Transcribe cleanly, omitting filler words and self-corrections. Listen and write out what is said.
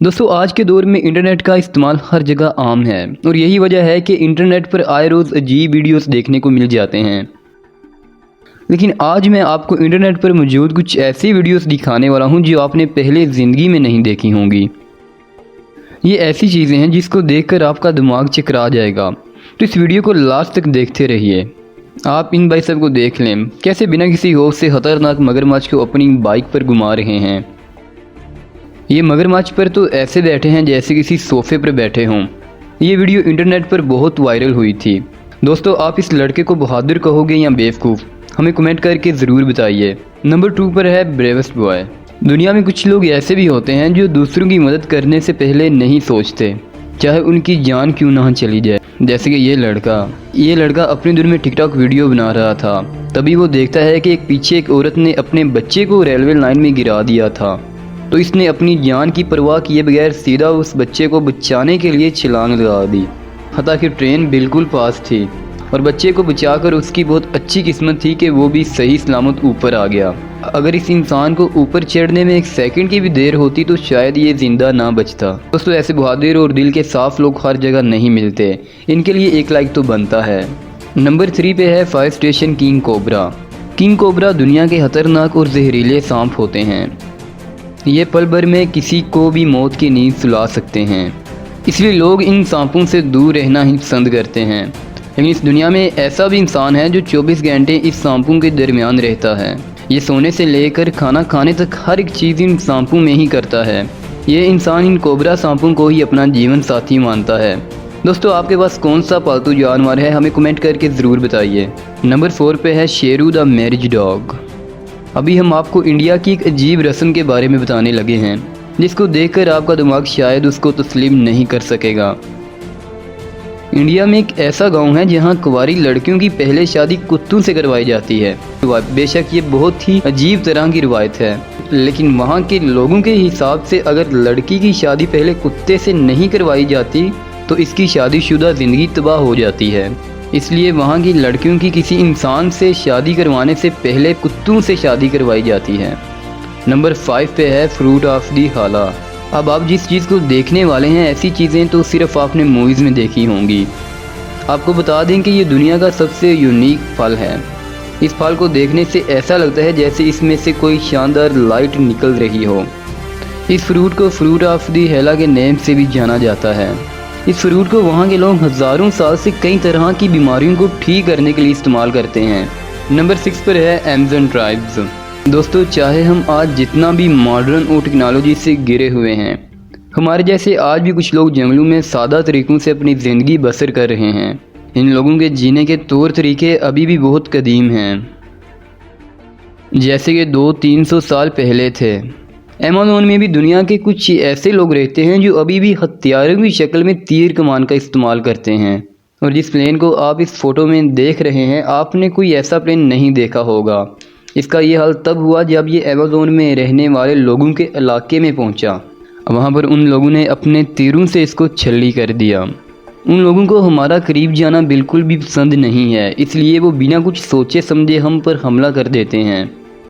दोस्तों आज के दौर में इंटरनेट का इस्तेमाल हर जगह आम है और यही वजह है कि इंटरनेट पर आए रोज़ अजीब वीडियोस देखने को मिल जाते हैं। लेकिन आज मैं आपको इंटरनेट पर मौजूद कुछ ऐसी वीडियोस दिखाने वाला हूं जो आपने पहले ज़िंदगी में नहीं देखी होंगी। ये ऐसी चीज़ें हैं जिसको देखकर आपका दिमाग चकरा जाएगा, तो इस वीडियो को लास्ट तक देखते रहिए। आप इन भाई साहब को देख लें कैसे बिना किसी खौफ से खतरनाक मगरमच्छ को अपनी बाइक पर घुमा रहे हैं। ये मगरमच्छ पर तो ऐसे बैठे हैं जैसे किसी सोफे पर बैठे हों। ये वीडियो इंटरनेट पर बहुत वायरल हुई थी। दोस्तों आप इस लड़के को बहादुर कहोगे या बेवकूफ़, हमें कमेंट करके ज़रूर बताइए। नंबर 2 पर है ब्रेवेस्ट बॉय। दुनिया में कुछ लोग ऐसे भी होते हैं जो दूसरों की मदद करने से पहले नहीं सोचते, चाहे उनकी जान क्यों ना चली जाए। जैसे कि ये लड़का अपने दिल में टिकटॉक वीडियो बना रहा था, तभी वो देखता है कि पीछे एक औरत ने अपने बच्चे को रेलवे लाइन में गिरा दिया था, तो इसने अपनी जान की परवाह किए बगैर सीधा उस बच्चे को बचाने के लिए छलांग लगा दी। हालांकि ट्रेन बिल्कुल पास थी और बच्चे को बचाकर उसकी बहुत अच्छी किस्मत थी कि वो भी सही सलामत ऊपर आ गया। अगर इस इंसान को ऊपर चढ़ने में 1 सेकंड की भी देर होती तो शायद ये जिंदा ना बचता। दोस्तों ऐसे बहादुर और दिल के साफ लोग हर जगह नहीं मिलते, इनके लिए 1 लाइक तो बनता है। नंबर 3 पे है fire station king cobra. King cobra दुनिया के खतरनाक और जहरीले सांप होते हैं। ये पल भर में किसी को भी मौत की नींद सुला सकते हैं, इसलिए लोग इन सांपों से दूर रहना ही पसंद करते हैं। लेकिन इस दुनिया में ऐसा भी इंसान है जो 24 घंटे इस सांपों के दरमियान रहता है। ये सोने से लेकर खाना खाने तक हर एक चीज़ इन सांपों में ही करता है। ये इंसान इन कोबरा सांपों को ही अपना जीवन साथी मानता है। दोस्तों आपके पास कौन सा पालतू जानवर है, हमें कमेंट करके ज़रूर बताइए। नंबर 4 पे है शेरू द मैरिज डॉग। अभी हम आपको इंडिया की एक अजीब रस्म के बारे में बताने लगे हैं, जिसको देखकर आपका दिमाग शायद उसको तस्लीम नहीं कर सकेगा। इंडिया में एक ऐसा गांव है जहां कुंवारी लड़कियों की पहले शादी कुत्तों से करवाई जाती है। बेशक ये बहुत ही अजीब तरह की रिवायत है, लेकिन वहां के लोगों के हिसाब से अगर लड़की की शादी पहले कुत्ते से नहीं करवाई जाती तो इसकी शादीशुदा ज़िंदगी तबाह हो जाती है। इसलिए वहाँ की लड़कियों की किसी इंसान से शादी करवाने से पहले कुत्तों से शादी करवाई जाती है। नंबर 5 पे है फ्रूट ऑफ दी हाला। अब आप जिस चीज़ को देखने वाले हैं ऐसी चीज़ें तो सिर्फ आपने मूवीज़ में देखी होंगी। आपको बता दें कि ये दुनिया का सबसे यूनिक फल है। इस फल को देखने से ऐसा लगता है जैसे इसमें से कोई शानदार लाइट निकल रही हो। इस फ्रूट को फ्रूट ऑफ दी हाला के नेम से भी जाना जाता है। इस फ्रूट को वहाँ के लोग हज़ारों साल से कई तरह की बीमारियों को ठीक करने के लिए इस्तेमाल करते हैं। नंबर 6 पर है अमेज़न ट्राइब्स। दोस्तों चाहे हम आज जितना भी मॉडर्न और टेक्नोलॉजी से घिरे हुए हैं, हमारे जैसे आज भी कुछ लोग जंगलों में सादा तरीक़ों से अपनी ज़िंदगी बसर कर रहे हैं। इन लोगों के जीने के तौर तरीके अभी भी बहुत कदीम हैं, जैसे कि 200-300 साल पहले थे। अमेज़न में भी दुनिया के कुछ ऐसे लोग रहते हैं जो अभी भी हथियारों की शक्ल में तीर कमान का इस्तेमाल करते हैं। और जिस प्लेन को आप इस फ़ोटो में देख रहे हैं, आपने कोई ऐसा प्लेन नहीं देखा होगा। इसका ये हाल तब हुआ जब ये अमेज़न में रहने वाले लोगों के इलाके में पहुंचा। वहां पर उन लोगों ने अपने तीरों से इसको छल्ली कर दिया। उन लोगों को हमारा करीब जाना बिल्कुल भी पसंद नहीं है, इसलिए वो बिना कुछ सोचे समझे हम पर हमला कर देते हैं।